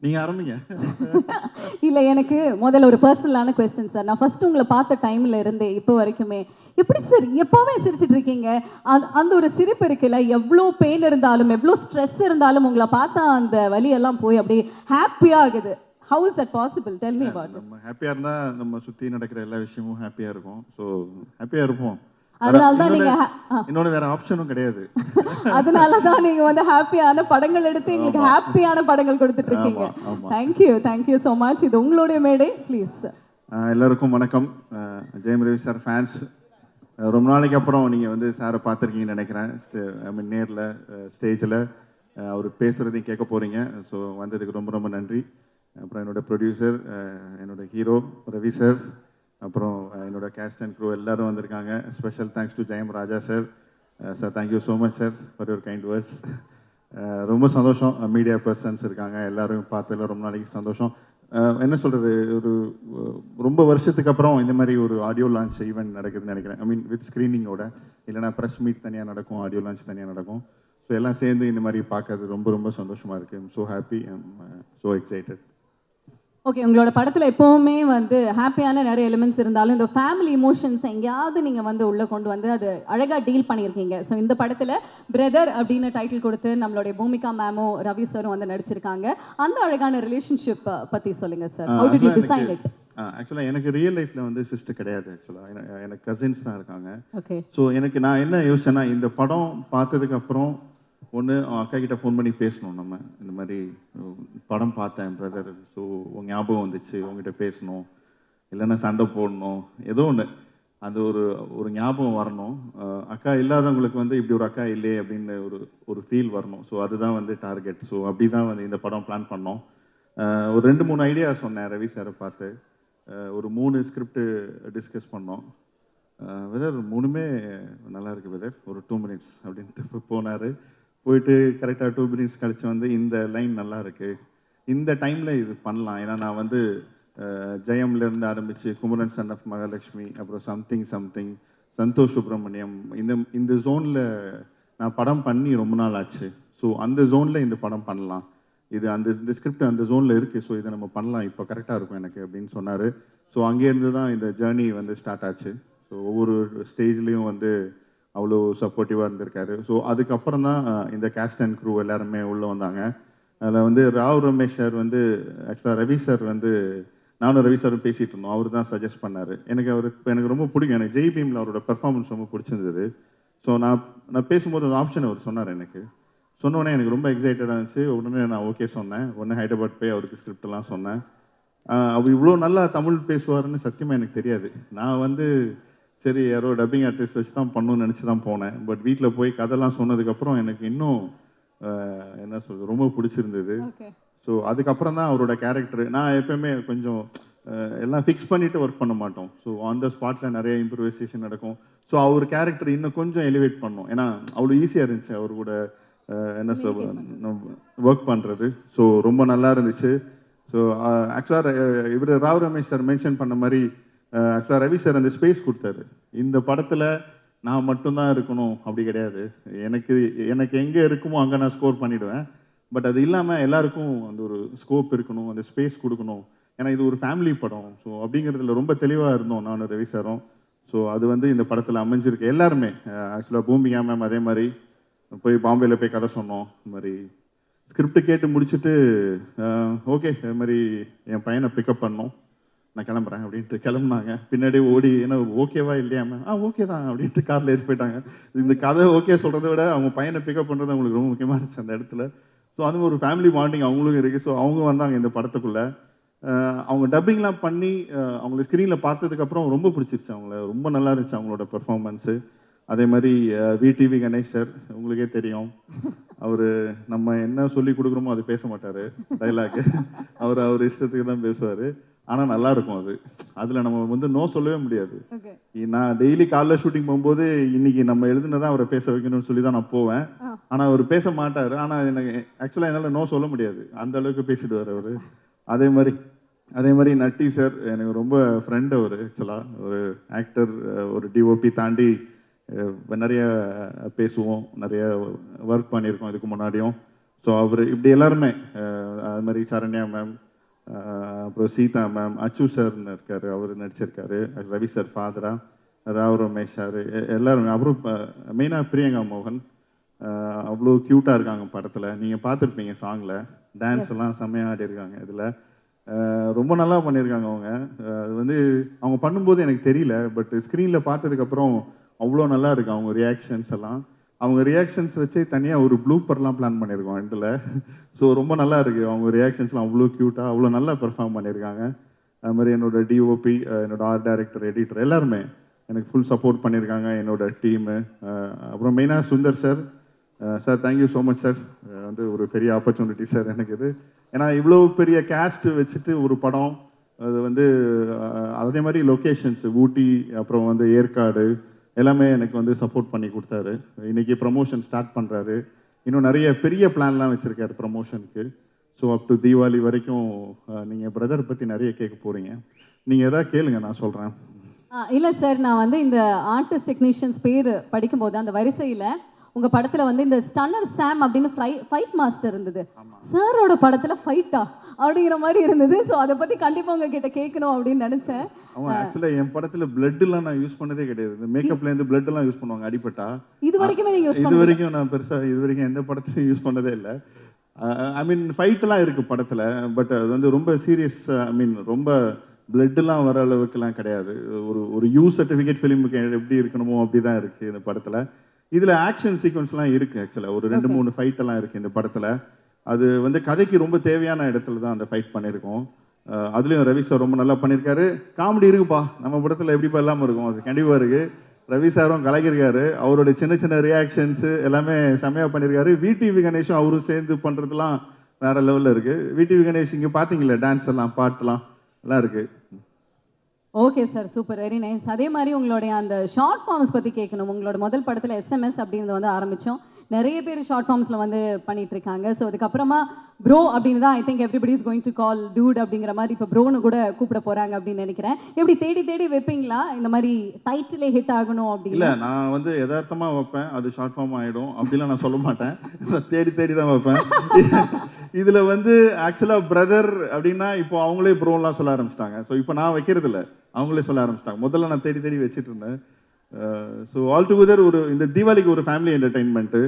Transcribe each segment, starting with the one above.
நீங்க ஆரம்பிங்க. இல்ல எனக்கு முதல்ல ஒரு பர்சனலான கொஸ்டின் சார். நான் ஃபர்ஸ்ட் உங்களை பார்த்த டைம்ல இருந்தே இப்போ வரைக்குமே எப்படி சார் எப்பவுமே சிரிச்சிட்டு இருக்கீங்க? அந்த ஒரு சிரிப்பு இருக்குல்ல, எவ்வளோ பெயின் இருந்தாலும் எவ்வளோ ஸ்ட்ரெஸ் இருந்தாலும் உங்களை பார்த்தா அந்த வலியெல்லாம் போய் அப்படியே ஹாப்பியா ஆகுது. How is that possible? Tell me about it. நம்ம ஹாப்பியா இருந்தா நம்ம சுத்தி நடக்கிற எல்லா விஷயமும் ஹாப்பியா இருக்கும். ஸோ ஹாப்பியா இருப்போம். அதனால தான் நீங்க இன்னொரு வேற ஆப்ஷனும் கிடையாது. அதனால தான் நீங்க வந்து ஹாப்பியான படங்கள் எடுத்து எங்களுக்கு ஹாப்பியான படங்கள் கொடுத்துட்டு இருக்கீங்க. Thank you so much. இது உங்களுடைய மேடை, ப்ளீஸ். எல்லாருக்கும் வணக்கம். Jayam Ravi sir fans. ரொம்ப நாளைக்கு அப்புறம் நீங்கள் வந்து சாரை பார்த்துருக்கீங்கன்னு நினைக்கிறேன். ஐ மீன் நேரில் ஸ்டேஜில் அவர் பேசுகிறதையும் கேட்க போகிறீங்க. ஸோ வந்ததுக்கு ரொம்ப ரொம்ப நன்றி. அப்புறம் என்னோடய ப்ரொடியூசர், என்னோடய ஹீரோ ரவி சார், அப்புறம் என்னோட கேஸ்ட் அண்ட் க்ரூ எல்லாரும் வந்திருக்காங்க. Special thanks to Jayam Raja sir. Sir thank you so much sir for your kind words. ரொம்ப சந்தோஷம். மீடியா பர்சன்ஸ் இருக்காங்க, எல்லாரும் பார்த்ததில் ரொம்ப நாளைக்கு சந்தோஷம். என்ன சொல்கிறது, ஒரு ரொம்ப வருஷத்துக்கு அப்புறம் இந்த மாதிரி ஒரு ஆடியோ லான்ச் ஈவெண்ட் நடக்குதுன்னு நினைக்கிறேன். ஐ மீன் வித் ஸ்க்ரீனிங்கோட, இல்லைனா ப்ரெஸ் மீட் தனியாக நடக்கும், ஆடியோ லான்ச் தனியாக நடக்கும். ஸோ எல்லாம் சேர்ந்து இந்த மாதிரி பார்க்கறது ரொம்ப ரொம்ப சந்தோஷமாக இருக்குது. I'm so happy, I'm so excited. Okay, உங்களோட படத்தில் எப்போவுமே வந்து ஹாப்பியான நிறைய எலிமெண்ட்ஸ் இருந்தாலும் இந்த ஃபேமிலி இமோஷன்ஸ் எங்கேயாவது நீங்கள் வந்து உள்ளே கொண்டு வந்து அது அழகாக டீல் பண்ணியிருக்கீங்க. ஸோ இந்த படத்தில் பிரதர் அப்படின்னு டைட்டில் கொடுத்து நம்மளுடைய பூமிகா மேமும் ரவி சாரும் வந்து நடிச்சிருக்காங்க. அந்த அழகான ரிலேஷன்ஷிப் பற்றி சொல்லுங்கள் sir. How did you design it? ஆக்சுவலாக எனக்கு ரியல் லைஃப்பில் வந்து சிஸ்டர் கிடையாது. ஆக்சுவலாக எனக்கு கசின்ஸ் தான் இருக்காங்க. ஓகே. ஸோ நான் என்ன யோசிச்சேன்னா, இந்த படம் பார்த்ததுக்கு அப்புறம் ஒன்று அக்கா கிட்ட ஃபோன் பண்ணி பேசணும். நம்ம இந்த மாதிரி படம் பார்த்தேன் பிரதர், ஸோ உங்கள் ஞாபகம் வந்துச்சு, உங்ககிட்ட பேசணும், இல்லைன்னா சண்டை போடணும், ஏதோ ஒன்று அந்த ஒரு ஞாபகம் வரணும். அக்கா இல்லாதவங்களுக்கு வந்து இப்படி ஒரு அக்கா இல்லையே அப்படின்னு ஒரு ஃபீல் வரணும். ஸோ அதுதான் வந்து டார்கெட். ஸோ அப்படி தான் வந்து இந்த படம் பிளான் பண்ணோம். ஒரு 2-3 ஐடியா சொன்னேன் ரவி சாரை பார்த்து. ஒரு 3 ஸ்கிரிப்ட் டிஸ்கஸ் பண்ணோம். வெதர் 3மே நல்லா இருக்குது வெதர், ஒரு 2 மினிட்ஸ் அப்படின்ட்டு போனார். போயிட்டு கரெக்டாக 2 மினிட்ஸ் கழிச்சு வந்து இந்த லைன் நல்லா இருக்குது, இந்த டைமில் இது பண்ணலாம். ஏன்னா நான் வந்து ஜெயம்லேருந்து ஆரம்பித்து குமரன் சன் ஆஃப் மகாலட்சுமி, அப்புறம் சம்திங் சந்தோஷ் சுப்ரமணியம், இந்த ஜோனில் நான் படம் பண்ணி ரொம்ப நாள் ஆச்சு. ஸோ அந்த ஜோனில் இந்த படம் பண்ணலாம், இது இந்த ஸ்கிரிப்ட் அந்த ஜோனில் இருக்குது, ஸோ இதை நம்ம பண்ணலாம், இப்போ கரெக்டாக இருக்கும் எனக்கு அப்படின்னு சொன்னார். ஸோ அங்கேருந்து தான் இந்த ஜேர்னி வந்து ஸ்டார்ட் ஆச்சு. ஸோ ஒவ்வொரு ஸ்டேஜ்லேயும் வந்து அவ்வளோ சப்போர்ட்டிவாக இருந்திருக்காரு. ஸோ அதுக்கப்புறம் தான் இந்த கேஸ்ட் அண்ட் க்ரூ எல்லாருமே உள்ளே வந்தாங்க. அதில் வந்து ராவ் ரமேஷ் சார் வந்து ஆக்சுவலாக ரவி சார் வந்து நானும் ரவி சாரும் பேசிகிட்டு இருந்தோம். அவர் தான் சஜஸ்ட் பண்ணார். எனக்கு ரொம்ப பிடிக்கும். எனக்கு ஜெய் பீமில் அவரோட பெர்ஃபார்மன்ஸ் ரொம்ப பிடிச்சிருந்தது. ஸோ நான் பேசும்போது ஒரு ஆப்ஷன் அவர் சொன்னார். எனக்கு சொன்னோடனே எனக்கு ரொம்ப எக்ஸைட்டடாக இருந்துச்சு. உடனே நான் ஓகே சொன்னேன். உடனே ஹைதராபாத் போய் அவருக்கு ஸ்கிரிப்டெல்லாம் சொன்னேன். அவர் இவ்வளோ நல்லா தமிழ் பேசுவார்னு சத்தியமாக எனக்கு தெரியாது. நான் வந்து சரி யாரோ டப்பிங் ஆர்டிஸ்ட் வச்சு தான் பண்ணணும்னு நினச்சி தான் போனேன். பட் வீட்டில் போய் கதைலாம் சொன்னதுக்கப்புறம் எனக்கு இன்னும் என்ன சொல்கிறது, ரொம்ப பிடிச்சிருந்தது. ஸோ அதுக்கப்புறம் தான் அவரோட கேரக்டர், நான் எப்போயுமே கொஞ்சம் எல்லாம் ஃபிக்ஸ் பண்ணிவிட்டு ஒர்க் பண்ண மாட்டோம். ஸோ ஆன் த ஸ்பாட்டில் நிறைய இம்ப்ரூவைசேஷன் நடக்கும். ஸோ அவர் கேரக்டர் இன்னும் கொஞ்சம் எலிவேட் பண்ணோம். ஏன்னா அவ்வளோ ஈஸியாக இருந்துச்சு அவர் கூட என்ன சொல்ல ஒர்க் பண்ணுறது. ஸோ ரொம்ப நல்லா இருந்துச்சு. ஸோ ஆக்சுவலாக இவர் ராவ் ரமேஷ் சார் மென்ஷன் பண்ண மாதிரி ஆக்சுவலாக ரவி சார் அந்த ஸ்பேஸ் கொடுத்தாரு. இந்த படத்தில் நான் மட்டும்தான் இருக்கணும் அப்படி கிடையாது. எனக்கு எங்கே இருக்குமோ அங்கே நான் ஸ்கோர் பண்ணிவிடுவேன். பட் அது இல்லாமல் எல்லாருக்கும் அந்த ஒரு ஸ்கோப் இருக்கணும், அந்த ஸ்பேஸ் கொடுக்கணும். ஏன்னா இது ஒரு ஃபேமிலி படம். ஸோ அப்படிங்கிறதுல ரொம்ப தெளிவாக இருந்தோம் நானும் ரவி சாரும். ஸோ அது வந்து இந்த படத்தில் அமைஞ்சிருக்கு. எல்லாருமே ஆக்சுவலாக பூமிகா மேம் அதே மாதிரி போய் பாம்பேயில் போய் கதை சொன்னோம். இந்த மாதிரி ஸ்கிரிப்ட் கேட்டு முடிச்சுட்டு ஓகே இது மாதிரி என் பையனை பிக்கப் பண்ணோம், நான் கிளம்புறேன் அப்படின்ட்டு கிளம்புனாங்க. பின்னாடி ஓடி ஏன்னா ஓகேவா இல்லையா மேம், ஓகே தான் அப்படின்ட்டு காரில் ஏறி போயிட்டாங்க. இந்த கதை ஓகே சொல்கிறத விட அவங்க பையனை பிக்கப் பண்ணுறது அவங்களுக்கு ரொம்ப முக்கியமாக இருந்துச்சு அந்த இடத்துல. ஸோ அது ஒரு ஃபேமிலி பாண்டிங் அவங்களுக்கும் இருக்குது. ஸோ அவங்க வந்தாங்க இந்த படத்துக்குள்ளே. அவங்க டப்பிங்லாம் பண்ணி அவங்களை ஸ்க்ரீனில் பார்த்ததுக்கப்புறம் ரொம்ப பிடிச்சிருச்சு அவங்கள. ரொம்ப நல்லா இருந்துச்சு அவங்களோட பெர்ஃபார்மன்ஸு. அதே மாதிரி விடிவி கணேஷ் சார் உங்களுக்கே தெரியும், அவர் நம்ம என்ன சொல்லி கொடுக்குறோமோ அது பேச மாட்டார் டைலாக்கு. அவர் இஷ்டத்துக்கு தான் பேசுவார். ஆனால் நல்லா இருக்கும் அது. அதில் நம்ம வந்து நோ சொல்லவே முடியாது. நான் டெய்லி காலைல ஷூட்டிங் போகும்போது இன்னைக்கு நம்ம எழுதுனதான் அவரை பேச வைக்கணும்னு சொல்லி தான் நான் போவேன். ஆனால் அவர் பேச மாட்டார். ஆனால் எனக்கு ஆக்சுவலாக என்னால் நோ சொல்ல முடியாது, அந்த அளவுக்கு பேசிடுவார் அவர். அதே மாதிரி நட்டி சார் எனக்கு ரொம்ப ஃப்ரெண்ட். அவர் ஆக்சுவலாக ஒரு ஆக்டர், ஒரு டிஓபி தாண்டி நிறைய பேசுவோம், நிறைய ஒர்க் பண்ணியிருக்கோம் இதுக்கு முன்னாடியும். ஸோ அவர் இப்படி எல்லாருமே அது மாதிரி சரண்யா மேம், அப்புறம் சீதா மேம், அச்சு சார்னு இருக்கார், அவர் நடிச்சிருக்காரு, ரவி சார் ஃபாதரா, ராவ் ரமேஷ் சார், எல்லாரும். அப்புறம் மெயினாக பிரியங்கா மோகன், அவ்வளோ க்யூட்டாக இருக்காங்க படத்தில். நீங்கள் பார்த்துருப்பீங்க சாங்கில், டான்ஸ் எல்லாம் செம்மையாக ஆடி இருக்காங்க. இதில் ரொம்ப நல்லா பண்ணியிருக்காங்க அவங்க. அது வந்து அவங்க பண்ணும்போது எனக்கு தெரியல, பட் ஸ்க்ரீனில் பார்த்ததுக்கப்புறம் அவ்வளோ நல்லா இருக்கு அவங்க ரியாக்ஷன்ஸ் எல்லாம். அவங்க ரியாக்ஷன்ஸ் வச்சு தனியாக ஒரு ப்ளூப்பர்லாம் பிளான் பண்ணியிருக்கோம் எண்டில். ஸோ ரொம்ப நல்லா இருக்குது அவங்க ரியாக்ஷன்ஸ்லாம், அவ்வளோ க்யூட்டாக அவ்வளோ நல்லா பெர்ஃபார்ம் பண்ணியிருக்காங்க. அது மாதிரி என்னோட டிஓபி, என்னோட ஆர்ட் டைரக்டர், எடிட்டர் எல்லாருமே எனக்கு ஃபுல் சப்போர்ட் பண்ணியிருக்காங்க, என்னோட டீமு. அப்புறம் மெயினாக Sundar sir, sir thank you so much sir. வந்து ஒரு பெரிய ஆப்பர்ச்சுனிட்டி சார் எனக்கு இது. ஏன்னா இவ்வளோ பெரிய கேஸ்ட் வச்சுட்டு ஒரு படம், அது வந்து அதே மாதிரி லொக்கேஷன்ஸ் ஊட்டி, அப்புறம் வந்து ஏற்காடு எல்லாமே எனக்கு வந்து சப்போர்ட் பண்ணி கொடுத்தாரு. இன்றைக்கி ப்ரமோஷன் ஸ்டார்ட் பண்ணுறாரு, இன்னும் நிறைய பெரிய பிளான்லாம் வச்சுருக்காரு ப்ரமோஷனுக்கு. ஸோ அப் டு தீபாவளி வரைக்கும் நீங்கள் பிரதர் பற்றி நிறைய கேட்க போகிறீங்க. நீங்கள் எதாவது கேளுங்க, நான் சொல்கிறேன். இல்லை சார், நான் வந்து இந்த ஆர்டிஸ்ட் டெக்னீஷியன்ஸ் பேர் படிக்கும்போது அந்த வரிசையில் உங்கள் படத்தில் வந்து இந்த ஸ்டன்னர் சாம் அப்படின்னு ஃபைட் மாஸ்டர் இருந்தது. சாரோட படத்தில் ஃபைட்டா அப்படிங்கிற மாதிரி இருந்தது. ஸோ அதை பற்றி கண்டிப்பாக உங்ககிட்ட கேட்கணும் அப்படின்னு நினச்சேன். அவன் ஆக்சுவலாக என் படத்தில் பிளட்லாம் நான் யூஸ் பண்ணதே கிடையாது. இந்த மேக்கப்லேருந்து பிளட்லாம் யூஸ் பண்ணுவாங்க அடிப்பட்டா. இது வரைக்குமே நீங்கள் யூஸ் இது வரைக்கும் நான் பெருசாக இது வரைக்கும் எந்த படத்துலையும் யூஸ் பண்ணதே இல்லை. ஐ மீன் ஃபைட்டெல்லாம் இருக்குது படத்தில், பட் அது வந்து ரொம்ப சீரியஸ், ஐ மீன் ரொம்ப பிளட்லாம் வர அளவுக்குலாம் கிடையாது. ஒரு யூ சர்டிஃபிகேட் ஃபிலிமுக்கு எப்படி இருக்கணுமோ அப்படி தான் இருக்குது இந்த படத்தில். இதில் ஆக்ஷன் சீக்வன்ஸ்லாம் இருக்குது ஆக்சுவலாக, ஒரு 2-3 ஃபைட்டெல்லாம் இருக்குது இந்த படத்தில். அது வந்து கதைக்கு ரொம்ப தேவையான இடத்துல தான் அந்த ஃபைட் பண்ணியிருக்கோம். அதுலேயும் ரவி சார் ரொம்ப நல்லா பண்ணியிருக்காரு. காமெடி இருக்குப்பா நம்ம படத்தில், எப்படிப்பா இல்லாமல் இருக்கும், அது கண்டிப்பாக இருக்குது. ரவி சாரும் கலக்கியிருக்காரு, அவரோட சின்ன சின்ன ரியாக்ஷன்ஸு எல்லாமே செம்மையாக பண்ணியிருக்காரு. விடிவி கணேஷும் அவரும் சேர்ந்து பண்ணுறதுலாம் வேறு லெவலில் இருக்குது. விடிவி கணேஷ் இங்கே பார்த்தீங்களே டான்ஸ் எல்லாம், பாட்டெலாம் நல்லா இருக்குது. Okay sir, super, very nice. அதே மாதிரி உங்களுடைய அந்த ஷார்ட் ஃபார்ம்ஸ் பற்றி கேட்கணும். உங்களோட முதல் படத்தில் எஸ்எம்எஸ் அப்படிங்கிறது வந்து ஆரம்பித்தோம். நிறைய பேர் ஷார்ட் ஃபார்ம்ஸில் வந்து பண்ணிட்டு இருக்காங்க. ஸோ அதுக்கப்புறமா ப்ரோ அப்படின்னு தான் I think everybody is going to call dude அப்படிங்கிற மாதிரி இப்போ ப்ரோன்னு கூட கூப்பிட போகிறாங்க அப்படின்னு நினைக்கிறேன். எப்படி தேடி தேடி வைப்பீங்களா இந்த மாதிரி டைட்டிலே ஹிட் ஆகணும் அப்படின்னு? இல்லை, நான் வந்து யதார்த்தமாக வைப்பேன், அது ஷார்ட் ஃபார்ம் ஆகிடும் அப்படிலாம் நான் சொல்ல மாட்டேன். தேடி தேடி தான் வைப்பேன். இதில் வந்து ஆக்சுவலாக பிரதர் அப்படின்னா இப்போ அவங்களே ப்ரோலாம் சொல்ல ஆரம்பிச்சிட்டாங்க. ஸோ இப்போ நான் வைக்கிறது இல்லை, அவங்களே சொல்ல ஆரம்பிச்சிட்டாங்க. முதல்ல நான் தேடி தேடி வச்சுட்டு இருந்தேன். ஸோ ஆல் டுகெதர் இந்த தீபாவளிக்கு ஒரு ஃபேமிலி என்டர்டெயின்மெண்ட்டு.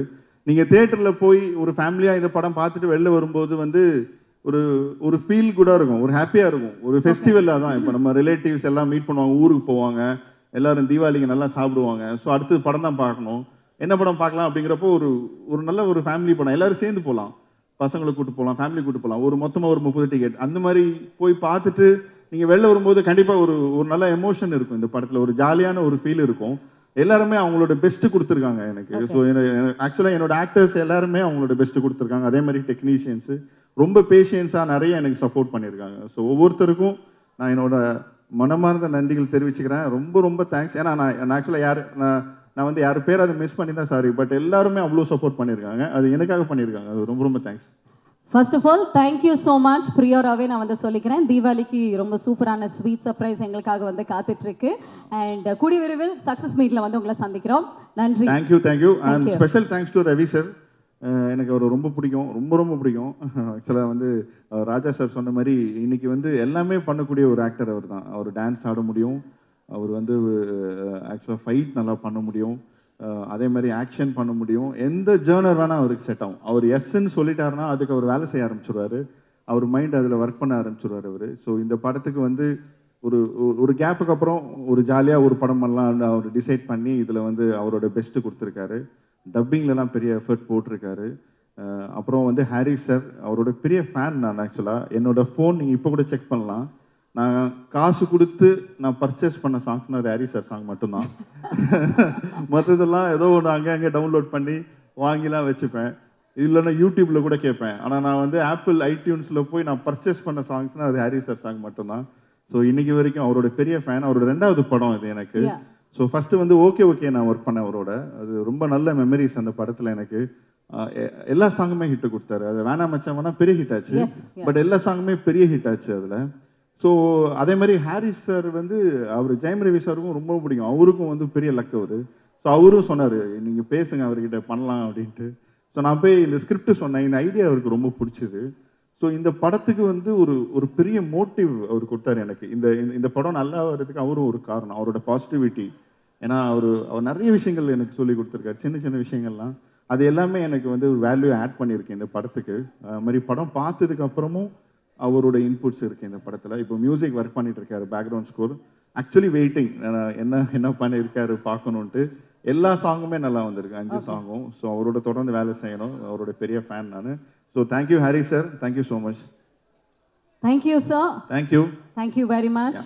நீங்கள் தேட்டரில் போய் ஒரு ஃபேமிலியாக இந்த படம் பார்த்துட்டு வெளில வரும்போது வந்து ஒரு ஃபீல் குடாக இருக்கும், ஒரு ஹாப்பியாக இருக்கும், ஒரு ஃபெஸ்டிவலாக தான். இப்போ நம்ம ரிலேட்டிவ்ஸ் எல்லாம் மீட் பண்ணுவாங்க, ஊருக்கு போவாங்க, எல்லோரும் தீபாவளிக்கு நல்லா சாப்பிடுவாங்க. ஸோ அடுத்து படம் தான் பார்க்கணும், என்ன படம் பார்க்கலாம் அப்படிங்கிறப்போ ஒரு நல்ல ஒரு ஃபேமிலி படம், எல்லோரும் சேர்ந்து போகலாம், பசங்களை கூப்பிட்டு போகலாம், ஃபேமிலி கூப்பிட்டு போகலாம், மொத்தமாக ஒரு 30 டிக்கெட் அந்த மாதிரி போய் பார்த்துட்டு நீங்கள் வெளில வரும்போது கண்டிப்பாக ஒரு நல்ல எமோஷன் இருக்கும் இந்த படத்தில், ஒரு ஜாலியான ஒரு ஃபீல் இருக்கும். எல்லாருமே அவங்களோட பெஸ்ட்டு கொடுத்துருக்காங்க எனக்கு. ஸோ ஆக்சுவலாக என்னோட ஆக்டர்ஸ் எல்லாருமே அவங்களோட பெஸ்ட்டு கொடுத்துருக்காங்க. அதே மாதிரி டெக்னீஷியன்ஸு ரொம்ப பேஷியன்ஸாக நிறைய எனக்கு சப்போர்ட் பண்ணியிருக்காங்க. ஸோ ஒவ்வொருத்தருக்கும் நான் என்னோட மனமார்ந்த நன்றிகள் தெரிவிச்சுக்கிறேன். ரொம்ப ரொம்ப தேங்க்ஸ். ஏன்னா நான் ஆக்சுவலாக நான் வந்து யார் பேர் அதை மிஸ் பண்ணி தான் சாரி, பட் எல்லாருமே அவ்வளோ சப்போர்ட் பண்ணியிருக்காங்க, அது எனக்காக பண்ணியிருக்காங்க. அது ரொம்ப ரொம்ப thanks. First of all thank you so much. ப்ரியோராகவே நான் வந்து சொல்லிக்கிறேன், தீபாவளிக்கு ரொம்ப சூப்பரான ஸ்வீட் சர்ப்ரைஸ் எங்களுக்காக வந்து காத்துட்ருக்கு. அண்ட் கூடிய விரைவில் சக்ஸஸ் மீட்டில் வந்து உங்களை சந்திக்கிறோம். நன்றி. Thank you. And special thanks to Ravi sir. எனக்கு அவர் ரொம்ப பிடிக்கும், ரொம்ப ரொம்ப பிடிக்கும். ஆக்சுவலாக வந்து ராஜா சார் சொன்ன மாதிரி இன்னைக்கு வந்து எல்லாமே பண்ணக்கூடிய ஒரு ஆக்டர் அவர் தான். அவர் டான்ஸ் ஆட முடியும், அவர் வந்து ஆக்சுவலாக ஃபைட் நல்லா பண்ண முடியும், அதே மாதிரி ஆக்ஷன் பண்ண முடியும். எந்த ஜேர்னர் வேணால் அவருக்கு செட் ஆகும். அவர் எஸ்ன்னு சொல்லிட்டாருன்னா அதுக்கு அவர் வேலை செய்ய ஆரம்பிச்சிருவார், அவர் மைண்ட் அதில் ஒர்க் பண்ண ஆரம்பிச்சிருவார் அவர். ஸோ இந்த படத்துக்கு வந்து ஒரு கேப்புக்கு அப்புறம் ஒரு ஜாலியாக ஒரு படம் பண்ணலாம் அவர் டிசைட் பண்ணி இதில் வந்து அவரோட பெஸ்ட்டு கொடுத்துருக்காரு. டப்பிங்லலாம் பெரிய எஃபர்ட் போட்டிருக்காரு. அப்புறம் வந்து ஹாரிஸ் சார், அவரோட பெரிய ஃபேன் நான். ஆக்சுவலாக என்னோடய ஃபோன் நீங்கள் இப்போ கூட செக் பண்ணலாம், நான் காசு கொடுத்து நான் பர்ச்சேஸ் பண்ண சாங்ஸ்னால் அது ஹாரிஸ் சார் சாங் மட்டும்தான். மற்றதெல்லாம் ஏதோ ஒன்று அங்கே டவுன்லோட் பண்ணி வாங்கிலாம் வச்சுப்பேன், இல்லைன்னா யூடியூப்பில் கூட கேட்பேன். ஆனால் நான் வந்து ஆப்பிள் ஐடியூன்ஸில் போய் நான் பர்ச்சேஸ் பண்ண சாங்ஸ்னால் அது ஹாரிஸ் சார் சாங் மட்டும்தான். ஸோ இன்றைக்கி வரைக்கும் அவரோட பெரிய ஃபேன். அவரோட 2வது படம் இது எனக்கு. ஸோ ஃபஸ்ட்டு வந்து ஓகே நான் ஒர்க் பண்ணேன் அவரோட, அது ரொம்ப நல்ல மெமரிஸ் அந்த படத்தில் எனக்கு. எல்லா சாங்குமே ஹிட்டு கொடுத்தாரு. அது வேணாம் மச்சான் வேணா பெரிய ஹிட் ஆச்சு, பட் எல்லா சாங்குமே பெரிய ஹிட் ஆச்சு அதில். ஸோ அதே மாதிரி ஹாரிஸ் சார் வந்து அவர் ஜெயம் ரவி சாருக்கும் ரொம்ப பிடிக்கும், அவருக்கும் வந்து பெரிய லக் அவர். ஸோ அவரும் சொன்னார் நீங்கள் பேசுங்க அவர்கிட்ட பண்ணலாம் அப்படின்ட்டு. ஸோ நான் போய் இந்த ஸ்கிரிப்ட் சொன்னேன், இந்த ஐடியா அவருக்கு ரொம்ப பிடிச்சிது. ஸோ இந்த படத்துக்கு வந்து ஒரு பெரிய மோட்டிவ் அவர் கொடுத்தாரு எனக்கு. இந்த படம் நல்லா வர்றதுக்கு அவரும் ஒரு காரணம், அவரோட பாசிட்டிவிட்டி. ஏன்னா அவர் நிறைய விஷயங்கள் எனக்கு சொல்லி கொடுத்துருக்காரு, சின்ன சின்ன விஷயங்கள்லாம். அது எல்லாமே எனக்கு வந்து ஒரு வேல்யூ ஆட் பண்ணியிருக்கேன் இந்த படத்துக்கு. அது மாதிரி படம் பார்த்ததுக்கு அப்புறமும் அவரோட இன்புட்ஸ் இருக்குது இந்த படத்தில். இப்போ மியூசிக் ஒர்க் பண்ணிட்டு இருக்காரு, பேக்ரவுண்ட் ஸ்கோர். ஆக்சுவலி வெயிட்டிங் என்ன பண்ணியிருக்காரு பார்க்கணுன்ட்டு. எல்லா சாங்குமே நல்லா வந்திருக்கு, 5 சாங்கும். ஸோ அவரோட தொடர்ந்து வேலை செய்யணும், அவரோட பெரிய ஃபேன் நான். So thank you Harry sir, thank you so much. Thank you sir. Thank you. Thank you very much.